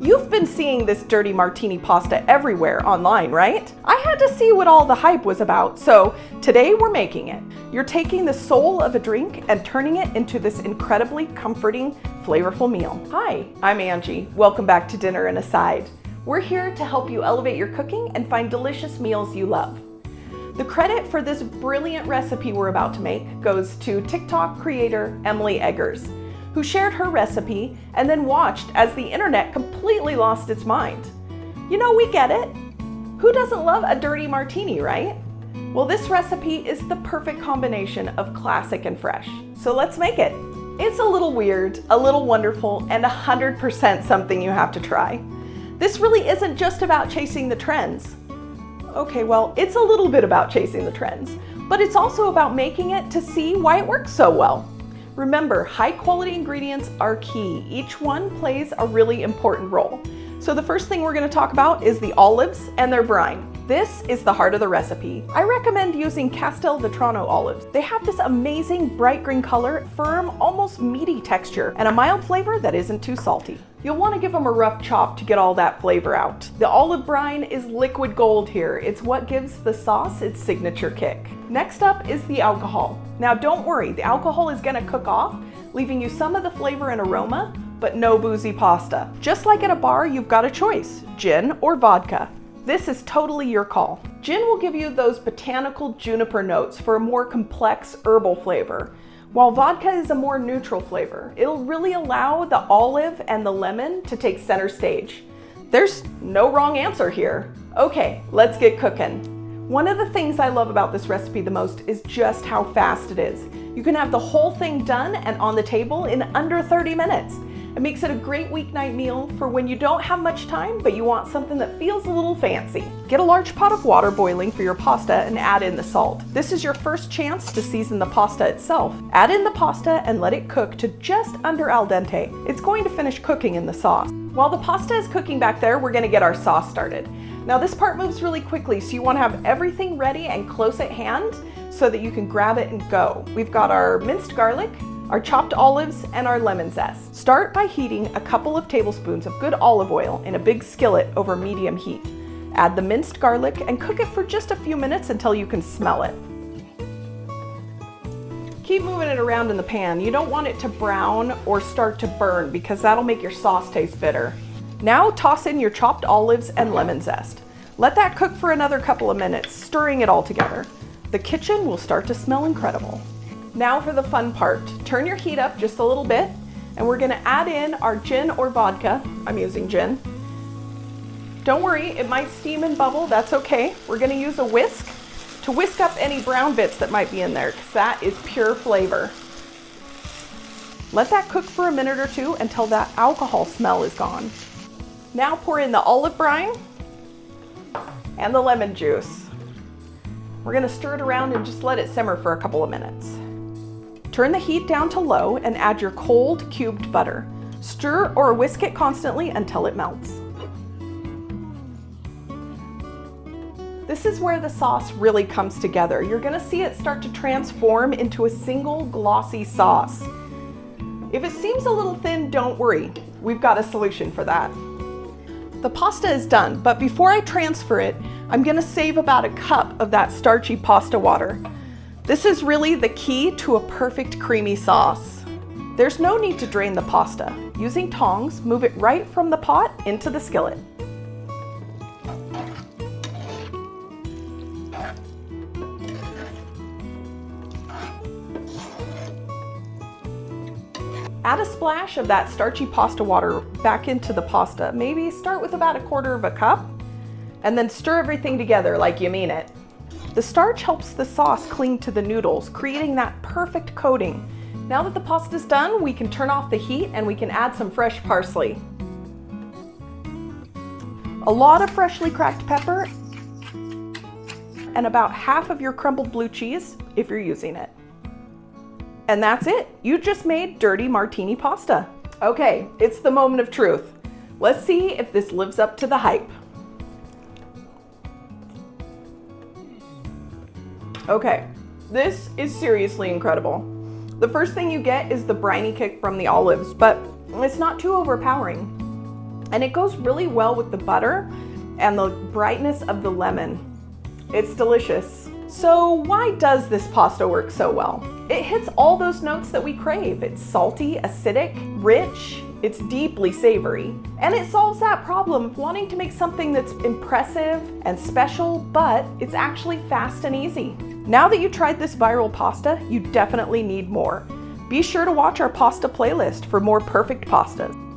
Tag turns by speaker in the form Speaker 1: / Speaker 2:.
Speaker 1: You've been seeing this dirty martini pasta everywhere online, right? I had to see what all the hype was about, so today we're making it. You're taking the soul of a drink and turning it into this incredibly comforting, flavorful meal. Hi, I'm Angie. Welcome back to Dinner and a Side. We're here to help you elevate your cooking and find delicious meals you love. The credit for this brilliant recipe we're about to make goes to TikTok creator Emily Eggers, who shared her recipe and then watched as the internet completely lost its mind. You know, we get it. Who doesn't love a dirty martini, right? Well, this recipe is the perfect combination of classic and fresh. So let's make it. It's a little weird, a little wonderful, and 100% something you have to try. This really isn't just about chasing the trends. Okay, well, it's a little bit about chasing the trends, but it's also about making it to see why it works so well. Remember, high quality ingredients are key. Each one plays a really important role. So the first thing we're going to talk about is the olives and their brine. This is the heart of the recipe. I recommend using Castelvetrano olives. They have this amazing bright green color, firm, almost meaty texture, and a mild flavor that isn't too salty. You'll want to give them a rough chop to get all that flavor out. The olive brine is liquid gold here. It's what gives the sauce its signature kick. Next up is the alcohol. Now don't worry, the alcohol is going to cook off, leaving you some of the flavor and aroma, but no boozy pasta. Just like at a bar, you've got a choice, gin or vodka. This is totally your call. Gin will give you those botanical juniper notes for a more complex herbal flavor, while vodka is a more neutral flavor. It'll really allow the olive and the lemon to take center stage. There's no wrong answer here. Okay, let's get cooking. One of the things I love about this recipe the most is just how fast it is. You can have the whole thing done and on the table in under 30 minutes. It makes it a great weeknight meal for when you don't have much time, but you want something that feels a little fancy. Get a large pot of water boiling for your pasta and add in the salt. This is your first chance to season the pasta itself. Add in the pasta and let it cook to just under al dente. It's going to finish cooking in the sauce. While the pasta is cooking back there, we're going to get our sauce started. Now this part moves really quickly, so you want to have everything ready and close at hand so that you can grab it and go. We've got our minced garlic, our chopped olives, and our lemon zest. Start by heating a couple of tablespoons of good olive oil in a big skillet over medium heat. Add the minced garlic and cook it for just a few minutes until you can smell it. Keep moving it around in the pan. You don't want it to brown or start to burn because that'll make your sauce taste bitter. Now toss in your chopped olives and lemon zest. Let that cook for another couple of minutes, stirring it all together. The kitchen will start to smell incredible. Now for the fun part. Turn your heat up just a little bit, and we're gonna add in our gin or vodka. I'm using gin. Don't worry, it might steam and bubble, that's okay. We're gonna use a whisk to whisk up any brown bits that might be in there, because that is pure flavor. Let that cook for a minute or two until that alcohol smell is gone. Now pour in the olive brine and the lemon juice. We're gonna stir it around and just let it simmer for a couple of minutes. Turn the heat down to low and add your cold cubed butter. Stir or whisk it constantly until it melts. This is where the sauce really comes together. You're gonna see it start to transform into a single glossy sauce. If it seems a little thin, don't worry. We've got a solution for that. The pasta is done, but before I transfer it, I'm gonna save about a cup of that starchy pasta water. This is really the key to a perfect creamy sauce. There's no need to drain the pasta. Using tongs, move it right from the pot into the skillet. Add a splash of that starchy pasta water back into the pasta. Maybe start with about 1/4 cup and then stir everything together like you mean it. The starch helps the sauce cling to the noodles, creating that perfect coating. Now that the pasta's done, we can turn off the heat and we can add some fresh parsley. A lot of freshly cracked pepper and about half of your crumbled blue cheese if you're using it. And that's it. You just made dirty martini pasta. Okay, it's the moment of truth. Let's see if this lives up to the hype. Okay, this is seriously incredible. The first thing you get is the briny kick from the olives, but it's not too overpowering. And it goes really well with the butter and the brightness of the lemon. It's delicious. So why does this pasta work so well? It hits all those notes that we crave. It's salty, acidic, rich, it's deeply savory. And it solves that problem of wanting to make something that's impressive and special, but it's actually fast and easy. Now that you tried this viral pasta, you definitely need more. Be sure to watch our pasta playlist for more perfect pastas.